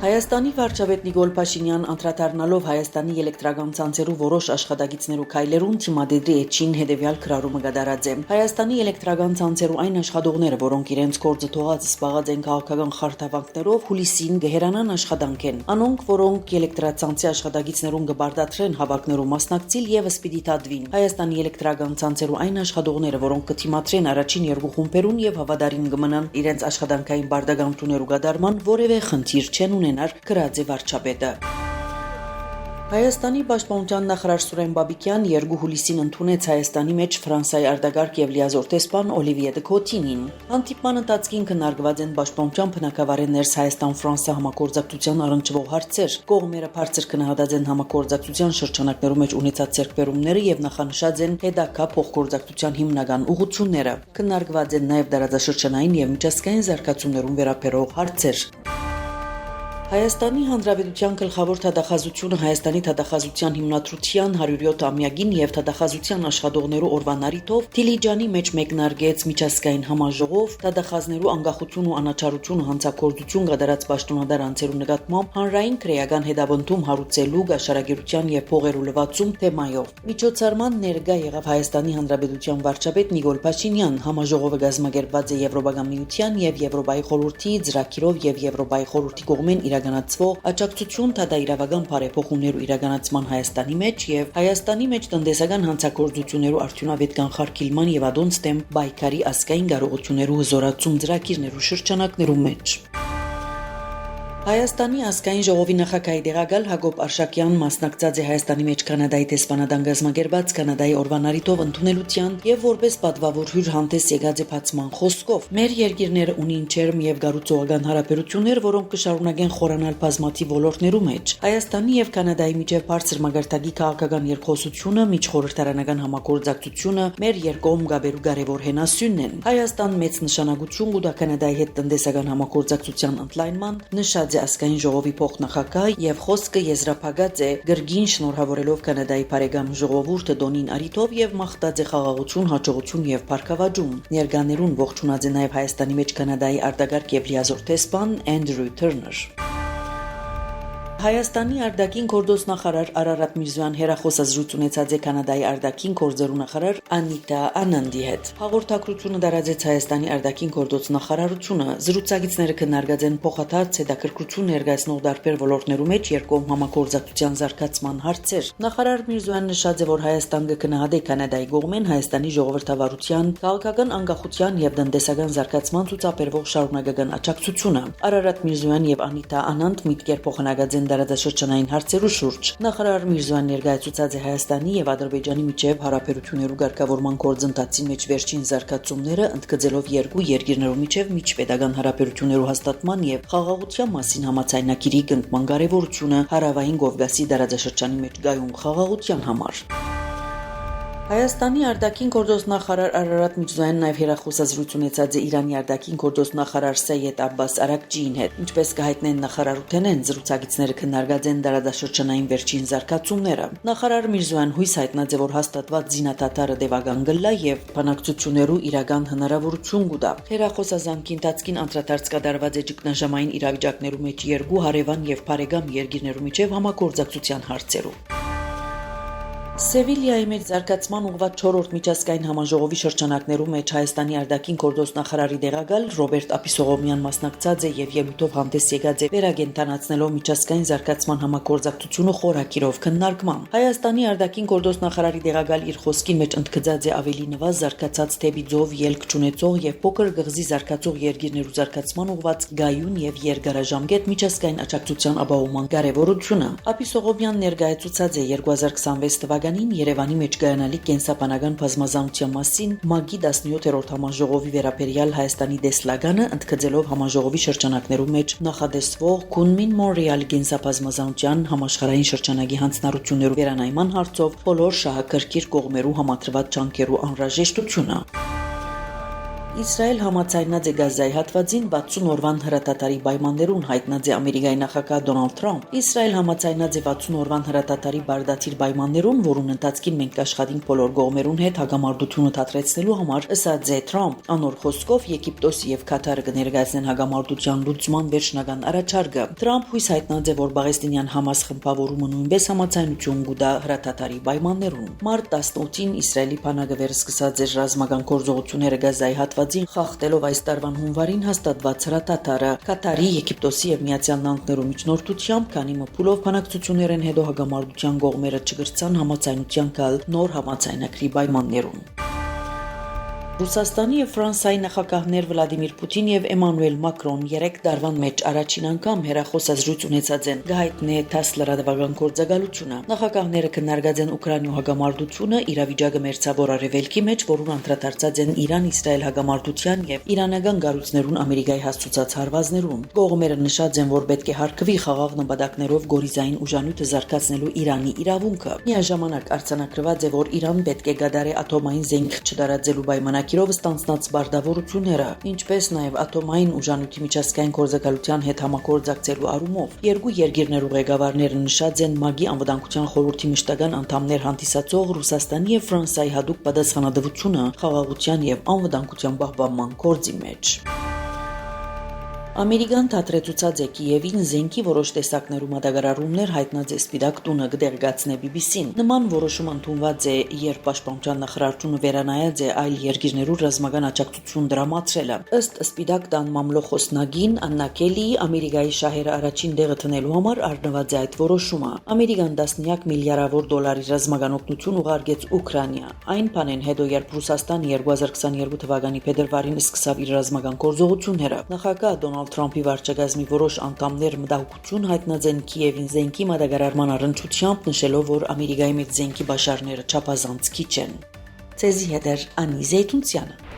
Հայաստանի վարչապետ Նիկոլ Փաշինյան անդրադառնալով Հայաստանի էլեկտրական ցանցերու որոշ աշխատագիտներու քայլերուն թիմադեդի էջին հետևյալ քրարումը գդարած է։ Հայաստանի էլեկտրական ցանցերու այն աշխատողները, որոնք իրենց գործը թողած զբաղած են քաղաքական խարդավանքներով, հուլիսին գեհերանան աշխատանք են։ Անոնք, որոնք էլեկտրացանցի աշխատագիտներուն գբարդատրեն հավաքներու մասնակցիլ եւս պիտի դատվին։ Հայաստանի էլեկտրական ցանցերու այն աշխատողները, որոնք կթիմադրեն առաջին երկու խումբերուն եւ հավադարին կմնան իրենց աշխատանքային բարդագամություններու գդարման, որևէ խնդիր չեն ունենար գրած է վարչապետը։ Հայաստանի պաշտպանության նախարար Սուրեն Բաբիկյան 2 հուլիսին ընդունեց Հայաստանի մեջ Ֆրանսիայի արտագաղթ եւ լիազոր տեսփան Օլիվիե դե Կոտինին։ Հանդիպման ընթացքին քննարկված են պաշտպանության բնակավարի ներս Հայաստան-Ֆրանսա համագործակցության առնչվող հարցեր։ Կողմերը բարձր քննադատած են համագործակցության շրջանակներում մեջ ունեցած ձեռքբերումները եւ նախանշած են հետագա փոխգործակցության հիմնական ուղղությունները։ Քննարկված են նաեւ դարաձաշրջանային եւ միջազգային զարգացումներուն վերաբերող հարցեր։ Հայաստանի Հանրապետության գլխավոր թադախազությունը Հայաստանի թադախազության հիմնադրության 107-ամյակին եւ թադախազության աշխատողներու օրվան առիթով Դիլիջանի մեջ մեկնարկեց միջազգային համաժողով թադախազներու անկախություն ու անաչառություն հանցագործություն կատարած պաշտոնադար անձերու նկատմամբ հանրային քրեական հետապնդում հարուցելու գաշարագիտության եւ փողերու լվացում թեմայով։ Միջոցառման ներկա եղավ Հայաստանի Հանրապետության վարչապետ Նիկոլ Փաշինյան։ Համաժողովը կազմակերպված է Եվրոպական միության եւ Եվրոպայի խորհրդի ծրագիրով եւ Եվրոպայի խորհրդի կողմեն իրականացվող աջակցություն թադայրավական բարեփոխումներու իրականացման Հայաստանի մեջ եւ Հայաստանի մեջ տնտեսական հանցագործություններու արդյունավետ կանխարգելման եւ ադոնց դեմ պայքարի ազգային կարողություններու հզորացում ծրագիրներու շրջանակներու մեջ։ Հայաստանի ազգային ժողովի նախագահի դեղակալ Հակոբ Արշակյան մասնակցած է Հայաստանի մեջ Կանադայի տեսփանադան գազմագերբած Կանադայի օրվան առիթով ընդունելության եւ որպես պատվավոր հյուր հանդես եկած է բացման խոսքով։ Մեր երկիրները ունին ջերմ եւ գառուցողական հարաբերություններ, որոնք կշարունակեն խորանալ բազմաթիվ ոլորտներու մեջ։ Հայաստանի եւ Կանադայի միջև բարձր մագարտակի քաղաքական երկխոսությունը, միջխորհրդարանական համագործակցությունը մեր երկկողմ գաբերու կարևոր հենասյունն են։ Հայաստան մեծ նշանակություն կուտա Կանադայի հետ տնտեսական համագործակցության ընդլայնման, նշած ազգային ժողովի փոխնախագահ եւ խոսքը եզրափակած է գրգին շնորհավորելով Կանադայի բարեկամ ժողովուրդը դոնին արիթով եւ մաղթած է խաղաղություն, հաջողություն եւ փառքավաճում։ Ներկաներուն ողջունած է նաեւ Հայաստանի մեջ Կանադայի արտագաղթ եւ լիազոր տեսփան Էնդրյու Թերներ։ Հայաստանի արտաքին գործոստ նախարար Արարատ Միրզոյան հերախոսազրույց ունեցած է Կանադայի արտաքին գործերու նախարար Անիտա Անանդի հետ։ Հաղորդակցությունը տարածեց Հայաստանի արտաքին գործոստ նախարարությունը։ Զրուցակիցները քննարկած են փոխադարձ հետաքրքրություն ներկայացնող տարբեր ոլորտներու մեջ երկկողմ համագործակցության զարգացման հարցեր։ Նախարար Միրզոյան նշած է, որ Հայաստան կգնահատի Կանադայի կողմեն Հայաստանի ժողովրդավարության, քաղաքական անկախության եւ տնտեսական զարգացման ցուցաբերվող շարունակական աջակցությունը։ Արարատ Միրզոյան եւ Անիտա Անանդ միտքեր փոխանակած են դարաձաշրջանային հարցերու շուրջ։ Նախարար Միրզոյան ներկայացուցած է Հայաստանի եւ Ադրբեջանի միջև հարաբերություններու ղեկավարման գործընթացի մեջ վերջին զարգացումները, ընդգծելով երկու երկիրներու միջև միջպետական հարաբերություններու հաստատման եւ խաղաղության մասին համաձայնագիրի կնքման կարեւորությունը Հարավային Կովկասի դարաձաշրջանի մեջ գայուն խաղաղության համար։ Հայաստանի արտաքին գործոստ նախարար Արարատ Միրզոյանն նաև հերախոսազրույց ունեցած է Իրանի արտաքին գործոստ նախարար Սեյեդ Աբբաս Արաքջիին հետ։ Ինչպես կհայտնեն նախարարութենեն, զրուցակիցները քննարկած են դարաձաշրջանային վերջին զարգացումները։ Նախարար Միրզոյան հույս հայտնած է, որ հաստատված զինադատարը տևական կլա եւ բանակցություններու իրական հնարավորություն կտա։ Հերախոսազանգի ընթացքին անդրադարձ կատարված է ճգնաժամային իրավիճակներու մեջ երկու հարևան եւ բարեկամ երկիրներու միջև համագործակցության հարցերով։ Սևիլիայի մեջ զարգացման ուղղված 4-րդ միջազգային համաժողովի շրջանակներու մեջ Հայաստանի արտաքին գործոստ նախարարի դեղակալ Ռոբերտ Ապիսողոմյան մասնակցած է եւ ելույթով հանդես եկած է վերագենտանացնելով միջազգային զարգացման համագործակցությունը խորակիրով քննարկման։ Հայաստանի արտաքին գործոստ նախարարի դեղակալ իր խոսքի մեջ ընդգծած է ավելի նվազ զարգացած թեպի ձով ելք չունեցող եւ փոքր գղզի զարգացող երկիրներու զարգացման ուղղված գայուն եւ երկարաժամկետ միջազգային աջակցության ապահովման կարեւորությունը։ Ապիսողոմյան ներկայացուցած է 2026 թվականին Երևանի մեջ կայանալի կենսաբանական բազմազանության մասին ՄԱԳ-ի 17-րդ համաժողովի վերաբերյալ Հայաստանի դեսլագանը, ընդգծելով համաժողովի շրջանակներու մեջ նախադեсվող Kunmin Montreal կենսաբազմազանության համաշխարհային շրջանագի հանձնառություններու վերանայման հարցով բոլոր շահակրկիր կողմերու համատրված ջանքերու անհրաժեշտությունը։ Իսրայել համաձայնած է Գազայի հատվածին 60 օրվան հրատատարի պայմաններուն, հայտնած է Ամերիկայի նախագահ Դոնալդ Թրամփ։ Իսրայել համաձայնած է 60 օրվան հրատատարի բարդացիր պայմաններուն, որուն ընթացքին մենք աշխատենք բոլոր կողմերուն հետ հագամարտությունը թատրեցնելու համար, ըսած է Թրամփ։ Անոր խոսքով Եգիպտոսի եւ Քաթարը կներկայացնեն հագամարտության լուծման վերջնական առաջարկը։ Թրամփ հույս հայտնած է, որ Պաղեստինյան Համաս խմբավորումը նույնպես համաձայնություն կուտա հրատատարի պայմաններուն։ Մարտ 18-ին Իսրայելի բանակը վերսկսած էր ռազմական գործողությունները Գազայի հատվածին, խախտելով այս տարվան հունվարին հաստատված հրատատարը։ Քաթարի, Եգիպտոսի եւ Միացյալ Նահանգներու միջնորդությամբ, քանի մփուլով բանակցություններ են հետո հագամարտության կողմերը չգրցան համաձայնության գալ նոր համաձայնագրի պայմաններուն։ Ռուսաստանի եւ Ֆրանսիայի նախագահներ Վլադիմիր Պուտին եւ Էմանուել Մակրոն 3 տարվան մեջ առաջին անգամ հեռախոսազրույց ունեցած են, գահիտնե ՏԱՍՍ լրատվական գործակալությունը։ Նախագահները քննարկած են Ուկրաինու հագամարտությունը, իրավիճակը մերձավոր արևելքի մեջ, որուն անդրադարձած են Իրան-Իսրայել հագամարտության եւ իրանական գառույցներուն Ամերիկայի հասցուցած հարվածներուն։ Կողմերը նշած են, որ պետք է հարկվի խաղաղ նպատակներով գորիզային ուժանյութը զարգացնելու Իրանի իրավունքը։ Միաժամանակ արձանագրված է, որ Իրան պետք է գադարի ատոմային զենք չտարածելու պայմանագիրով ստանձնած բարդավորությունները, ինչպես նաև ատոմային ուժանյութի միջազգային գործակալության հետ համագործակցելու առումով։ Երկու երկիրներու ղեկավարները նշած են ՄԱԳ-ի անվտանգության խորհրդի մշտական անդամներ հանդիսացող Ռուսաստանի եւ Ֆրանսիայի հատուկ պատասխանատվությունը խաղաղության եւ անվտանգության պահպանման գործի մեջ։ Ամերիկան թատրեցուցած է Կիևին զենքի որոշ տեսակներու մատակարարումներ հայտնած է Սպիտակ տունը կդերգացնե BBC-ն։ Նման որոշում ընդունված է, երբ Պաշտպանության նախարարությունը վերանայած է այլ երկիրներու ռազմական աջակցություն դրամացրելը։ Ըստ Սպիտակ տան մամլոխոսնագին Աննա Քելիի, Ամերիկայի շահերը առաջին տեղը տնելու համար առնված է այդ որոշումը։ Ամերիկան տասնյակ միլիարդավոր դոլարի ռազմական օգնություն ուղարկեց Ուկրաինա։ Այն բանեն հետո, երբ Ռուսաստանը 2022 թվականի փետրվարին սկսավ իր ռազմական գործողությունները, նախագահ Դոնալդ Թրամփի վարչակազմի որոշ անդամներ մտահոգություն հայտնած են Կիևին զենքի մատակարարման առնչությամբ, նշելով, որ Ամերիկայի մեջ զենքի բաշարները չափազանց քիչ են։ Ցեզի հետ Անի Զեյթունցյանը։